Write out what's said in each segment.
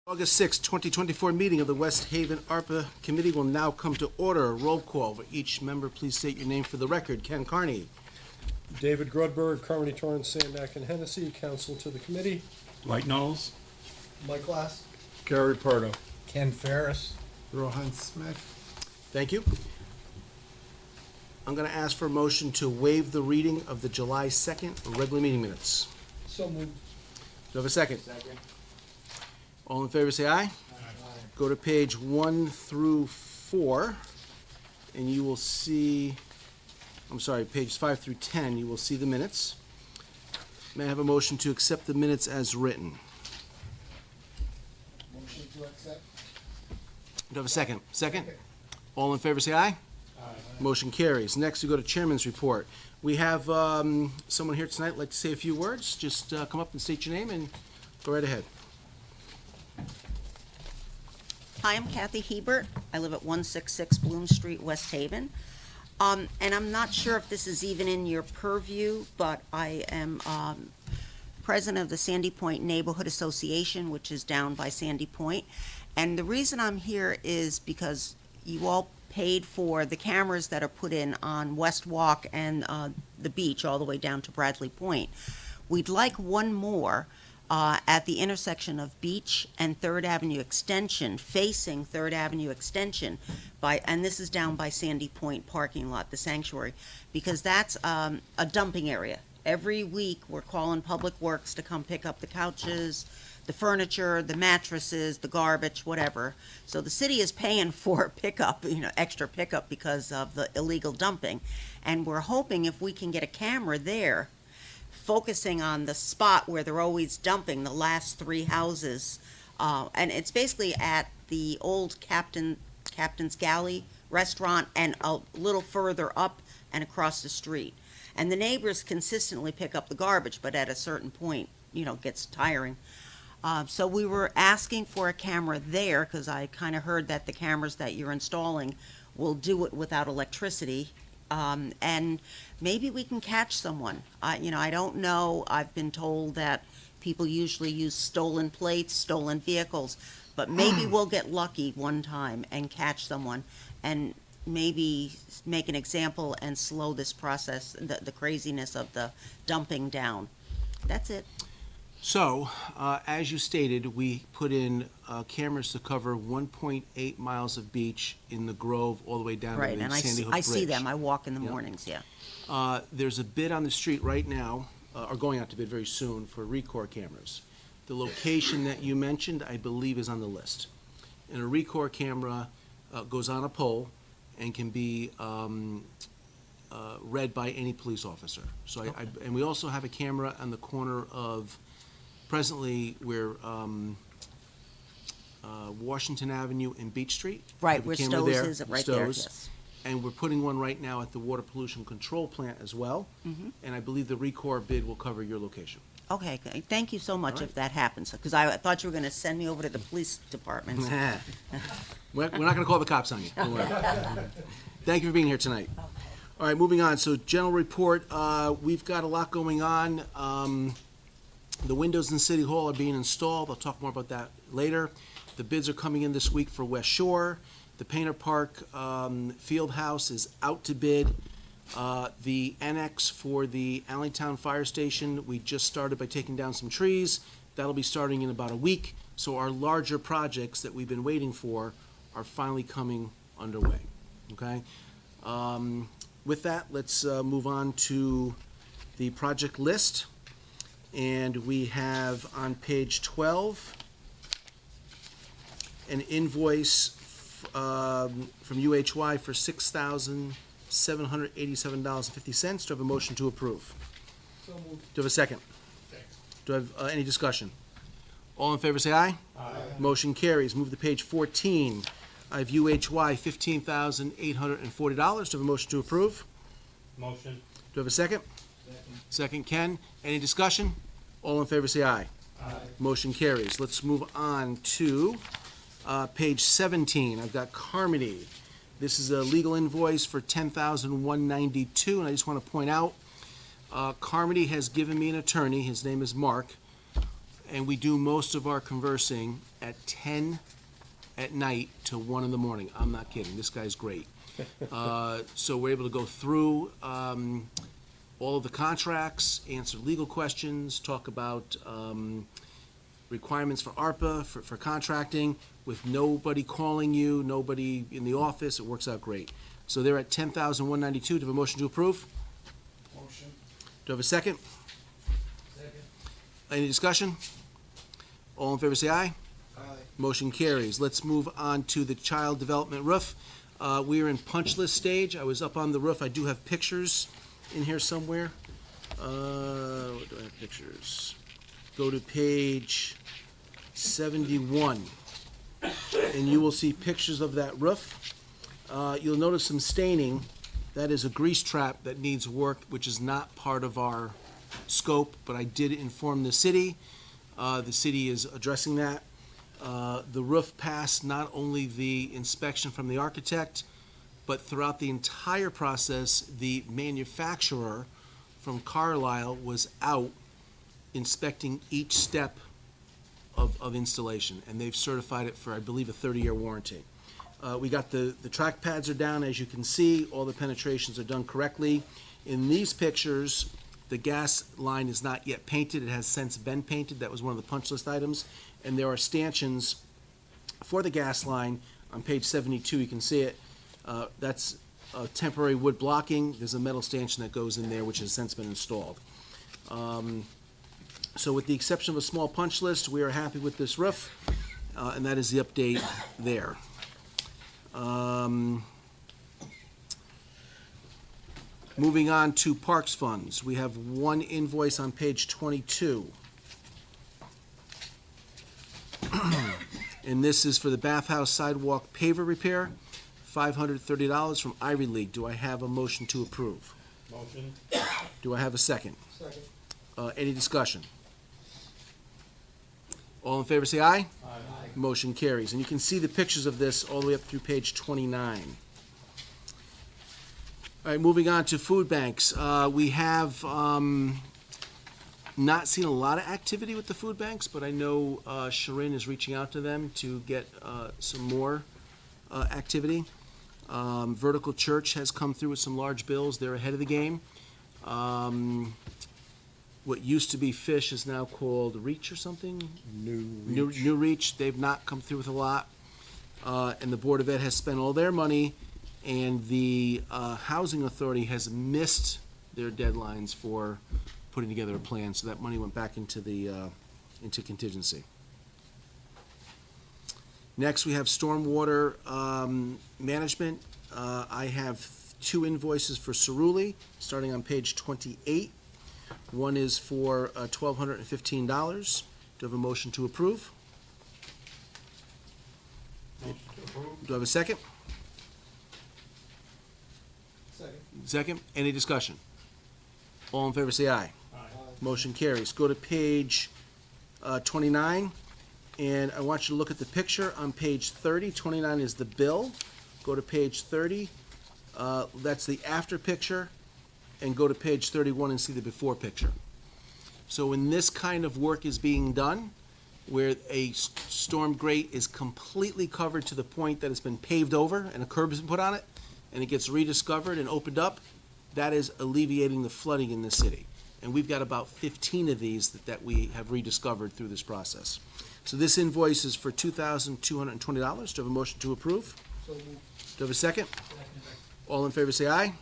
August 6, 2024 meeting of the West Haven ARPA Committee will now come to order. Roll call for each member. Please state your name for the record. Ken Carney. David Grudberg, Carmody, Torrance, Sandak, and Hennessy, counsel to the committee. White Knowles. Mike Glass. Gary Pardo. Ken Ferris. Rohan Smith. Thank you. I'm going to ask for a motion to waive the reading of the July 2nd regular meeting minutes. So moved. Do you have a second? Second. All in favor say aye. Go to page 1 through 4, and you will see, pages 5 through 10, you will see the minutes. May I have a motion to accept the minutes as written? Motion to accept. Do you have a second? Second? All in favor say aye. Motion carries. Next, we go to Chairman's Report. We have someone here tonight who'd like to say a few words. Just come up and state your name and go right ahead. Hi, I'm Kathy Hebert. I live at 166 Bloom Street, West Haven. And I'm not sure if this is even in your purview, but I am president of the Sandy Point Neighborhood Association, which is down by Sandy Point. And the reason I'm here is because you all paid for the cameras that are put in on West Walk and the beach all the way down to Bradley Point. We'd like one more at the intersection of Beach and 3rd Avenue Extension, facing 3rd Avenue Extension, and this is down by Sandy Point parking lot, the sanctuary, because that's a dumping area. Every week, we're calling Public Works to come pick up the couches, the furniture, the mattresses, the garbage, whatever. So the city is paying for pickup, extra pickup because of the illegal dumping. And we're hoping if we can get a camera there, focusing on the spot where they're always dumping, the last 3 houses. And it's basically at the old Captain's Galley restaurant and a little further up and across the street. And the neighbors consistently pick up the garbage, but at a certain point, it gets tiring. So we were asking for a camera there because I kind of heard that the cameras that you're installing will do it without electricity. And maybe we can catch someone. I don't know. I've been told that people usually use stolen plates, stolen vehicles, but maybe we'll get lucky one time and catch someone and maybe make an example and slow this process, the craziness of the dumping down. That's it. So, as you stated, we put in cameras to cover 1.8 miles of beach in the Grove all the way down Right, to and the Sandy Hook Bridge. I see them. I walk in the Yeah. mornings, yeah. There's a bid on the street right now, or going out to bid very soon, for Recore cameras. The location that you mentioned, I believe, is on the list. And a Recore camera goes on a pole and can be read by any police officer. So and we also have a camera on the corner of, presently, where Washington Avenue and Beach Street. We Right, have a where camera Stowe's there, is, right there, Stowe's. yes. And we're putting one right now at the Water Pollution Control Plant as well. Mhm. And I believe the Recore bid will cover your location. Okay, thank you so much All right. if that happens, because I thought you were going to send me over to the police department. We're not going to call the cops on you. Don't worry. Thank you for being here tonight. All right, moving on. So general report, we've got a lot going on. The windows in City Hall are being installed. I'll talk more about that later. The bids are coming in this week for West Shore. The Painter Park Field House is out to bid. The annex for the Allentown Fire Station, we just started by taking down some trees. That'll be starting in about a week. So our larger projects that we've been waiting for are finally coming underway. Okay? With that, let's move on to the project list. And we have on page 12 an invoice from UHY for $6,787.50. Do I have a motion to approve? So moved. Do I have a second? Do I have any discussion? All in favor say aye. Aye. Motion carries. Move to page 14. I have UHY $15,840. Do I have a motion to approve? Motion. Do I have a second? Second, Ken. Any discussion? All in favor say aye. Aye. Motion carries. Let's move on to page 17. I've got Carmody. This is a legal invoice for $10,192, and I just want to point out, Carmody has given me an attorney. His name is Mark, and we do most of our conversing at 10 at night till 1 in the morning. I'm not kidding. This guy's great. So we're able to go through all of the contracts, answer legal questions, talk about requirements for ARPA, for contracting, with nobody calling you, nobody in the office. It works out great. So they're at 10,192. Do you have a motion to approve? Motion. Do I have a second? Second. Any discussion? All in favor say aye. Aye. Motion carries. Let's move on to the child development roof. We are in punch list stage. I was up on the roof. I do have pictures in here somewhere. What do I have pictures? Go to page 71, and you will see pictures of that roof. You'll notice some staining. That is a grease trap that needs work, which is not part of our scope, but I did inform the city. The city is addressing that. The roof passed not only the inspection from the architect, but throughout the entire process, the manufacturer from Carlisle was out inspecting each step of installation, and they've certified it for, I believe, a 30-year warranty. We got the track pads are down, as you can see. All the penetrations are done correctly. In these pictures, the gas line is not yet painted. It has since been painted. That was one of the punch list items. And there are stanchions for the gas line on page 72. You can see it. That's temporary wood blocking. There's a metal stanchion that goes in there, which has since been installed. So with the exception of a small punch list, we are happy with this roof, and that is the update there. Moving on to parks funds, we have one invoice on page 22. And this is for the bathhouse sidewalk paver repair, $530 from Ivy League. Do I have a motion to approve? Motion. Do I have a second? Second. Any discussion? All in favor say aye. Aye. Motion carries. And you can see the pictures of this all the way up through page 29. All right, moving on to food banks. We have not seen a lot of activity with the food banks, but I know Sharon is reaching out to them to get some more activity. Vertical Church has come through with some large bills. They're ahead of the game. What used to be Fish is now called Reach or something? New Reach. They've not come through with a lot. And the Board of Ed has spent all their money, and the Housing Authority has missed their deadlines for putting together a plan, so that money went back into into contingency. Next, we have stormwater management. I have two invoices for Cerulli, starting on page 28. One is for $1,215. Do I have a motion to approve? Motion to approve. Do I have a second? Second. Second. Any discussion? All in favor say aye. Aye. Motion carries. Go to page 29, and I want you to look at the picture on page 30. 29 is the bill. Go to page 30. That's the after picture, and go to page 31 and see the before picture. So when this kind of work is being done, where a storm grate is completely covered to the point that it's been paved over and a curb has been put on it, and it gets rediscovered and opened up, that is alleviating the flooding in the city. And we've got about 15 of these that we have rediscovered through this process. So this invoice is for $2,220. Do you have a motion to approve? So moved. Do you have a second? All in favor say aye.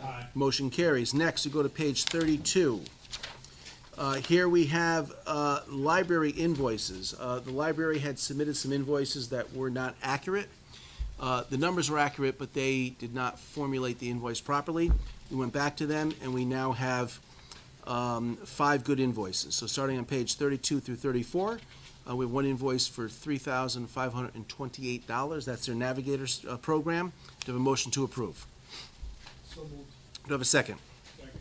Aye. Motion carries. Next, we go to page 32. Here we have library invoices. The library had submitted some invoices that were not accurate. The numbers were accurate, but they did not formulate the invoice properly. We went back to them, and we now have 5 good invoices. So starting on page 32 through 34, we have one invoice for $3,528. That's their Navigators program. Do you have a motion to approve? So moved. Do you have a second? Second.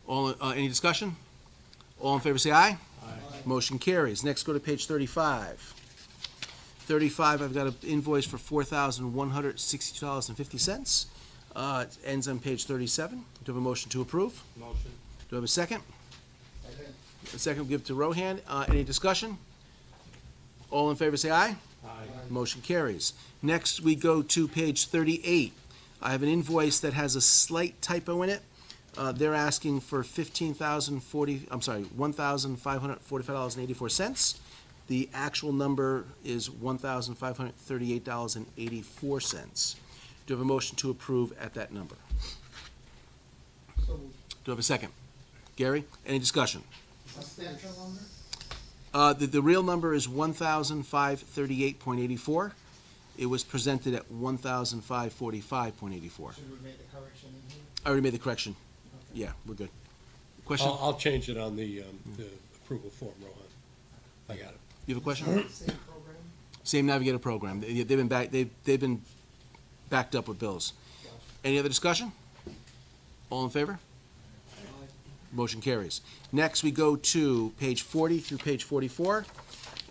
All, any discussion? All in favor say aye. Aye. Motion carries. Next, go to page 35. 35, I've got an invoice for $4,162.50. It ends on page 37. Do you have a motion to approve? Motion. Do I have a second? Second. A second we'll give to Rohan. Any discussion? All in favor say aye. Aye. Motion carries. Next, we go to page 38. I have an invoice that has a slight typo in it. They're asking for $1,545.84. The actual number is $1,538.84. Do you have a motion to approve at that number? So moved. Do I have a second? Gary, any discussion? What's the actual number? The real number is 1,538.84. It was presented at 1,545.84. Should we make the correction in here? I already made the correction. Yeah, we're good. Question? I'll change it on the approval form, Rohan. I got it. You have a question? Same program? Same Navigator program. They've been backed up with bills. Gotcha. Any other discussion? All in favor? Aye. Motion carries. Next, we go to page 40 through page 44,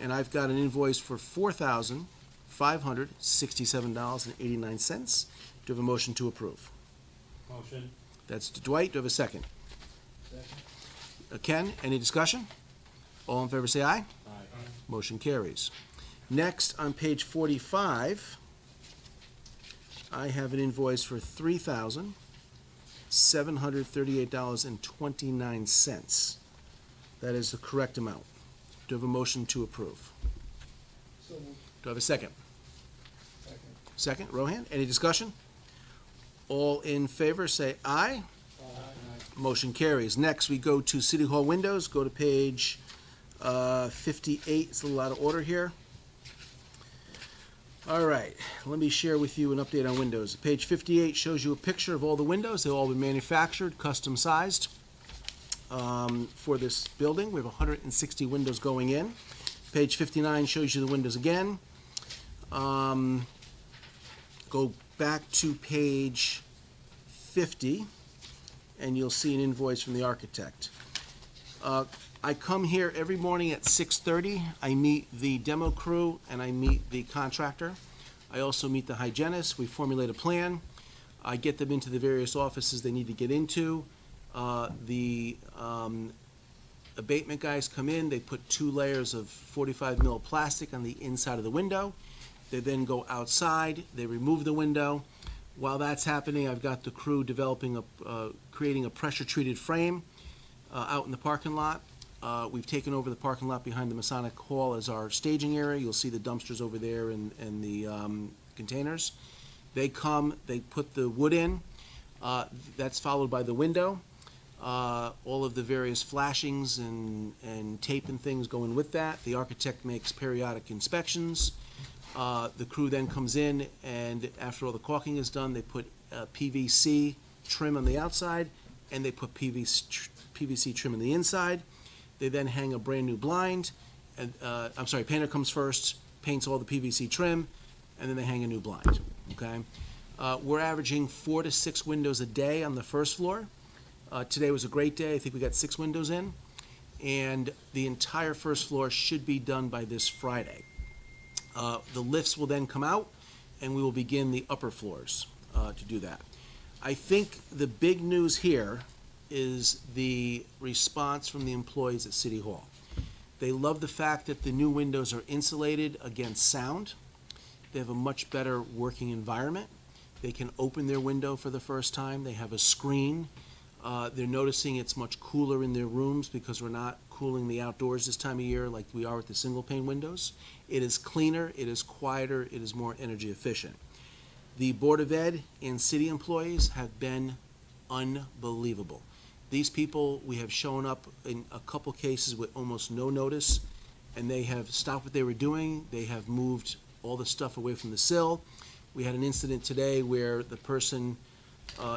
and I've got an invoice for $4,567.89. Do you have a motion to approve? Motion. That's to Dwight. Do you have a second? Second. Ken, any discussion? All in favor say aye. Aye. Motion carries. Next, on page 45, I have an invoice for $3,738.29. That is the correct amount. Do you have a motion to approve? So moved. Do I have a second? Second. Second, Rohan, any discussion? All in favor, say aye. Motion carries. Next, we go to City Hall windows, go to page 58, it's a little out of order here. All right, let me share with you an update on windows. Page 58 shows you a picture of all the windows. They've all been manufactured, custom sized for this building. We have 160 windows going in. Page 59 shows you the windows again. Go back to page 50, and you'll see an invoice from the architect. I come here every morning at 6:30. I meet the demo crew and I meet the contractor. I also meet the hygienist. We formulate a plan. I get them into the various offices they need to get into. The abatement guys come in, they put 2 layers of 45 mil plastic on the inside of the window. They then go outside, they remove the window. While that's happening, I've got the crew developing creating a pressure-treated frame out in the parking lot. We've taken over the parking lot behind the Masonic Hall as our staging area. You'll see the dumpsters over there and the containers. They come, they put the wood in. That's followed by the window. All of the various flashings and tape and things go in with that. The architect makes periodic inspections. The crew then comes in, and after all the caulking is done, they put PVC trim on the outside, and they put PVC trim on the inside. They then hang a brand-new blind, and, painter comes first, paints all the PVC trim, and then they hang a new blind, okay? We're averaging 4 to 6 windows a day on the first floor. Today was a great day. I think we got 6 windows in, and the entire first floor should be done by this Friday. The lifts will then come out, and we will begin the upper floors to do that. I think the big news here is the response from the employees at City Hall. They love the fact that the new windows are insulated against sound. They have a much better working environment. They can open their window for the first time. They have a screen. They're noticing it's much cooler in their rooms because we're not cooling the outdoors this time of year like we are with the single pane windows. It is cleaner, it is quieter, it is more energy efficient. The Board of Ed and city employees have been unbelievable. These people, we have shown up in a couple cases with almost no notice, and they have stopped what they were doing. They have moved all the stuff away from the sill. We had an incident today where the person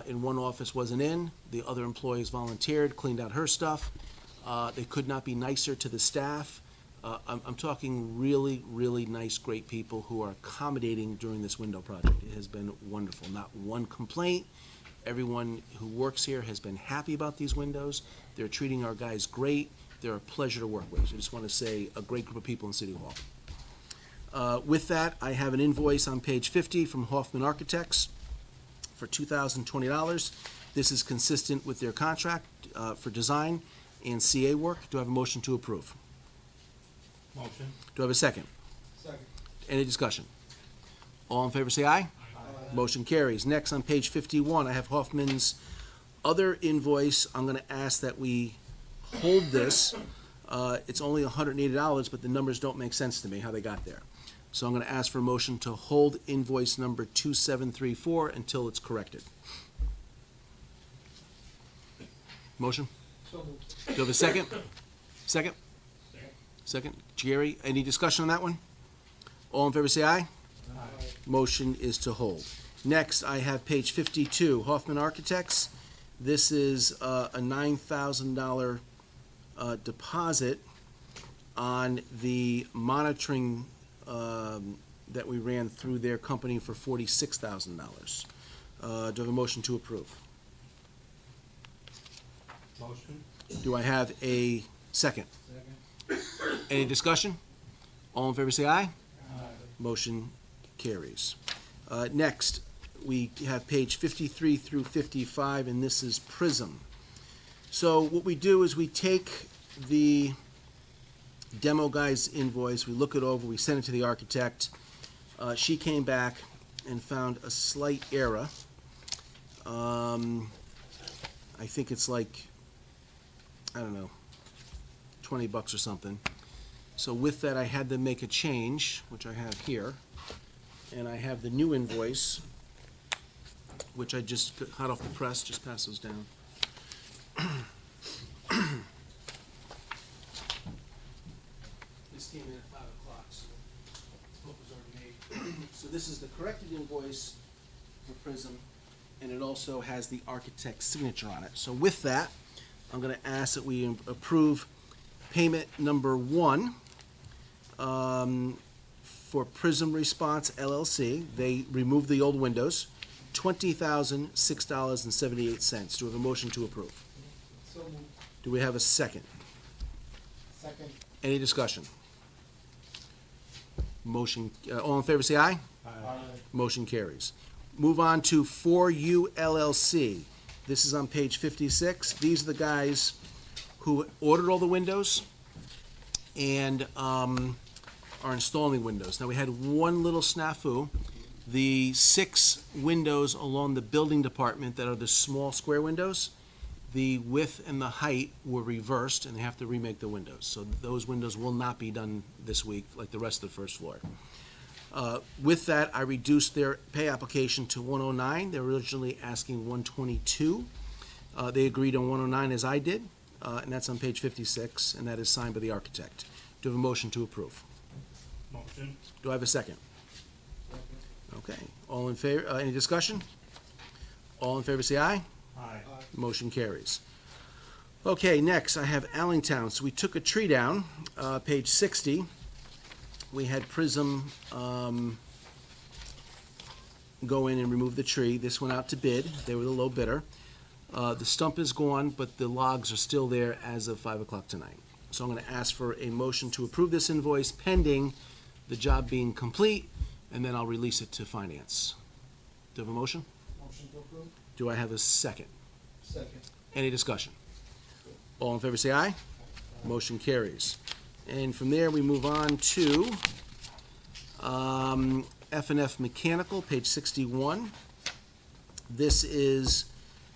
in one office wasn't in. The other employees volunteered, cleaned out her stuff. They could not be nicer to the staff. I'm talking really, really nice, great people who are accommodating during this window project. It has been wonderful. Not one complaint. Everyone who works here has been happy about these windows. They're treating our guys great. They're a pleasure to work with. So I just want to say a great group of people in City Hall. With that, I have an invoice on page 50 from Hoffman Architects for $2,020. This is consistent with their contract for design and CA work. Do I have a motion to approve? Motion. Do I have a second? Second. Any discussion? All in favor say aye. Motion carries. Next, on page 51, I have Hoffman's other invoice. I'm going to ask that we hold this. It's only $180, but the numbers don't make sense to me, how they got there. So I'm going to ask for a motion to hold invoice number 2734 until it's corrected. Motion? So moved. Do you have a second? Second? Second. Second. Jerry, any discussion on that one? All in favor say aye. Motion is to hold. Next, I have page 52, Hoffman Architects. This is a $9,000 deposit on the monitoring that we ran through their company for $46,000. Do I have a motion to approve? Motion. Do I have a second? Second. Any discussion? All in favor say aye. Motion carries. Next, we have page 53 through 55, and this is Prism. So what we do is we take the demo guy's invoice, we look it over, we send it to the architect. She came back and found a slight error. I think it's like, I don't know, $20 or something. So with that, I had them make a change, which I have here. And I have the new invoice, which I just got hot off the press, just pass those down. This came in at 5 o'clock, so the vote was already made. So this is the corrected invoice for Prism, and it also has the architect's signature on it. So with that, I'm gonna ask that we approve payment number 1, for Prism Response LLC. They removed the old windows, $20,006.78. Do we have a motion to approve? So moved. Do we have a second? Second. Any discussion? Motion, all in favor say aye. Aye. Motion carries. Move on to 4U LLC. This is on page 56. These are the guys who ordered all the windows and are installing windows. Now, we had one little snafu. The 6 windows along the building department that are the small square windows, the width and the height were reversed, and they have to remake the windows. So those windows will not be done this week like the rest of the first floor. With that, I reduced their pay application to 109. They were originally asking 122. They agreed on 109 as I did, and that's on page 56, and that is signed by the architect. Do you have a motion to approve? Motion. Do I have a second? Second. Okay, all in favor, any discussion? All in favor say aye. Aye. Motion carries. Okay, next, I have Allentown. So we took a tree down, page 60. We had Prism go in and remove the tree. This went out to bid. They were the low bidder. The stump is gone, but the logs are still there as of 5 o'clock tonight. So I'm going to ask for a motion to approve this invoice pending the job being complete, and then I'll release it to finance. Do you have a motion? Motion to approve. Do I have a second? Second. Any discussion? All in favor say aye. Motion carries. And from there, we move on to F&F Mechanical, page 61. This is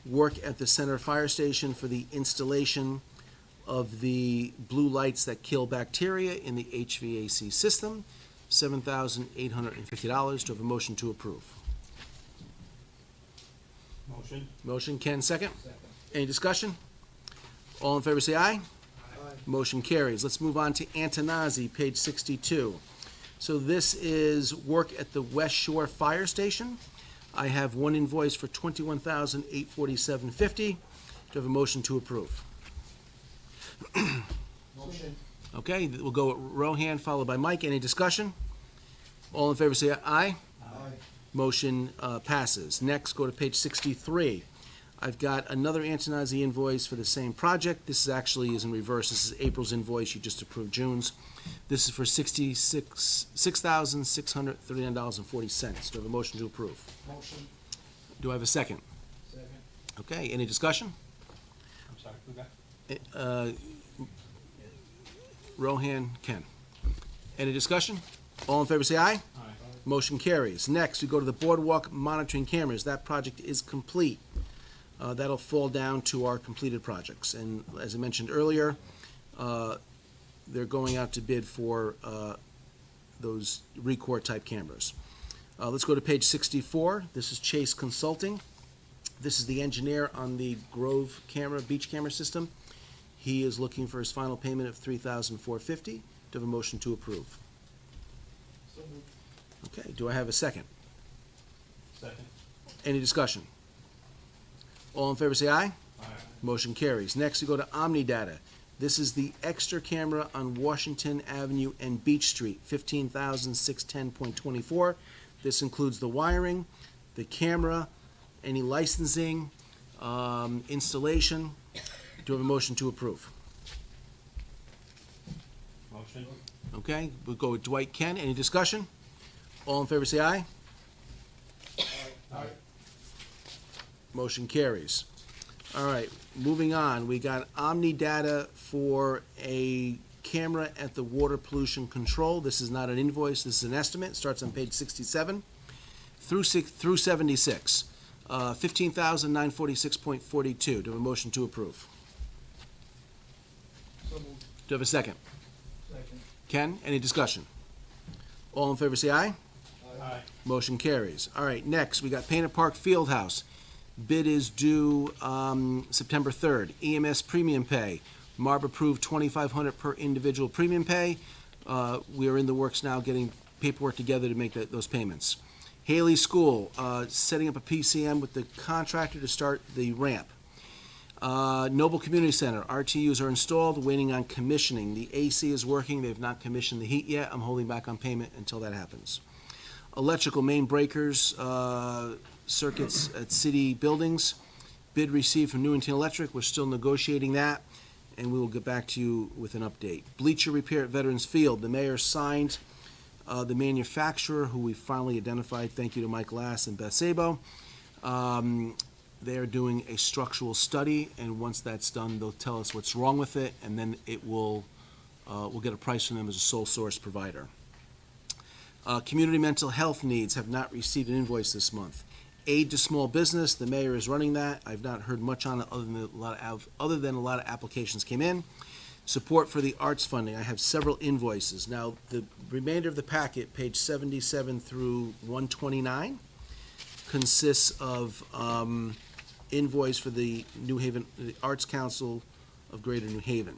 work at the Center Fire Station for the installation of the blue lights that kill bacteria in the HVAC system, $7,850. Do I have a motion to approve? Motion. Motion, Ken, second. Second. Any discussion? All in favor say aye. Aye. Motion carries. Let's move on to Antonazzi, page 62. So this is work at the West Shore Fire Station. I have one invoice for $21,847.50. Do you have a motion to approve? Motion. Okay, we'll go with Rohan, followed by Mike. Any discussion? All in favor say aye. Aye. Motion passes. Next, go to page 63. I've got another Antonazzi invoice for the same project. This is actually is in reverse. This is April's invoice. You just approved June's. This is for $6,639.40. Do I have a motion to approve? Motion. Do I have a second? Second. Okay, any discussion? I'm sorry, who got? Rohan, Ken. Any discussion? All in favor, say aye. Aye. Motion carries. Next, we go to the boardwalk monitoring cameras. That project is complete. That'll fall down to our completed projects. And as I mentioned earlier, they're going out to bid for those Record-type cameras. Let's go to page 64. This is Chase Consulting. This is the engineer on the Grove camera, beach camera system. He is looking for his final payment of $3,450. Do I have a motion to approve? So moved. Okay, do I have a second? Second. Any discussion? All in favor, say aye. Aye. Motion carries. Next, we go to Omnidata. This is the extra camera on Washington Avenue and Beach Street, $15,610.24. This includes the wiring, the camera, any licensing, installation. Do I have a motion to approve? Motion. Okay, we'll go with Dwight, Ken. Any discussion? All in favor, say aye. Aye. Motion carries. All right, moving on. We got Omnidata for a camera at the Water Pollution Control. This is not an invoice, this is an estimate. Starts on page 67 through 76. $15,946.42. Do I have a motion to approve? So moved. Do I have a second? Second. Ken, any discussion? All in favor, say aye. Aye. Motion carries. All right, next, we got Painter Park Fieldhouse. Bid is due September 3rd. EMS premium pay. MARB approved $2,500 per individual premium pay. We are in the works now getting paperwork together to make those payments. Haley School, setting up a PCM with the contractor to start the ramp. Noble Community Center, RTUs are installed, waiting on commissioning. The AC is working, they've not commissioned the heat yet. I'm holding back on payment until that happens. Electrical main breakers, circuits at city buildings. Bid received from Newington Electric, we're still negotiating that, and we will get back to you with an update. Bleacher repair at Veterans Field, the mayor signed the manufacturer, who we finally identified, thank you to Mike Lass and Beth Sabo. They are doing a structural study, and once that's done, they'll tell us what's wrong with it, and then it will, we'll get a price from them as a sole source provider. Community mental health needs have not received an invoice this month. Aid to small business, the mayor is running that. I've not heard much on it other than a lot of applications came in. Support for the arts funding, I have several invoices. Now, the remainder of the packet, page 77 through 129, consists of invoice for the New Haven, the Arts Council of Greater New Haven.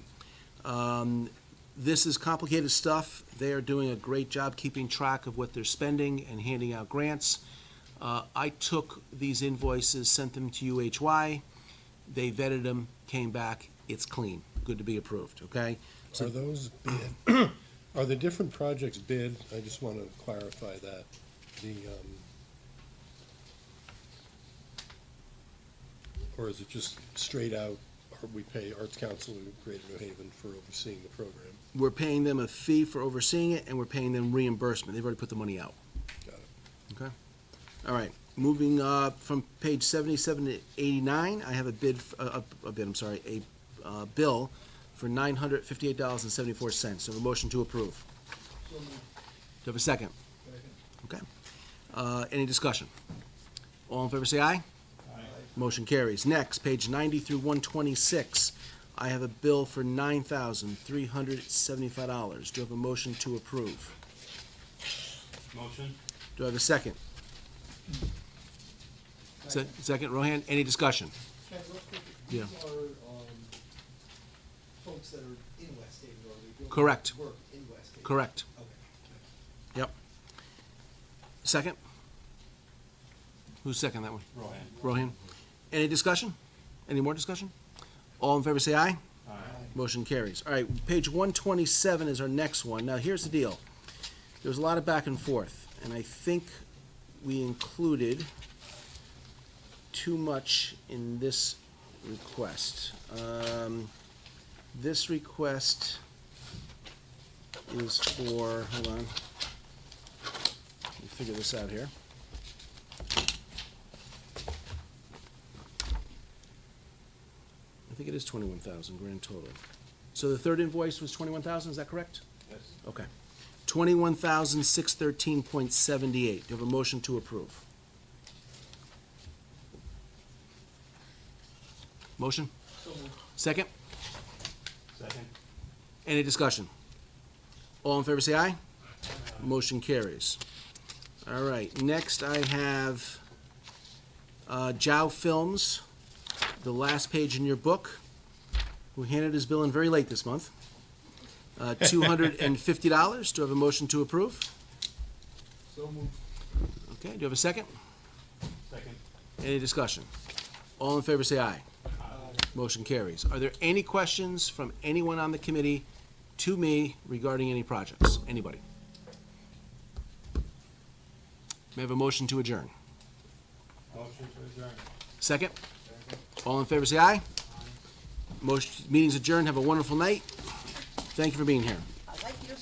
This is complicated stuff. They are doing a great job keeping track of what they're spending and handing out grants. I took these invoices, sent them to UHY. They vetted them, came back, it's clean, good to be approved, okay? Are those bid, are the different projects bid? I just want to clarify that. Or is it just straight out, or we pay Arts Council of Greater New Haven for overseeing the program? We're paying them a fee for overseeing it, and we're paying them reimbursement. They've already put the money out. Got it. Okay. All right, moving from page 77 to 89, I have a bill for $958.74. So a motion to approve. So moved. Do you have a second? Second. Okay. Any discussion? All in favor, say aye. Aye. Motion carries. Next, page 90 through 126, I have a bill for $9,375. Do you have a motion to approve? Motion. Do I have a second? Second, Rohan, any discussion? Ken, real quick, Yeah. these are, folks that are in West Haven, or they doing Correct. work in West Haven? Correct. Okay. Second? Who's second that one? Rohan. Rohan? Any discussion? Any more discussion? All in favor, say aye. Aye. Motion carries. All right, page 127 is our next one. Now, here's the deal. There was a lot of back and forth, and I think we included too much in this request. This request is for, hold on. Let me figure this out here. I think it is 21,000 grand total. So the third invoice was 21,000, is that correct? Yes. Okay. 21,613.78. Do you have a motion to approve? Motion? Second? Second. Any discussion? All in favor, say aye. Motion carries. All right, next I have Jow Films, the last page in your book, who handed his bill in very late this month. $250. Do I have a motion to approve? So moved. Okay, do you have a second? Second. Any discussion? All in favor, say aye. Motion carries. Are there any questions from anyone on the committee to me regarding any projects? Anybody? May I have a motion to adjourn? Motion to adjourn. Second? All in favor, say aye. Motion, meeting's adjourned. Have a wonderful night. Thank you for being here. I like your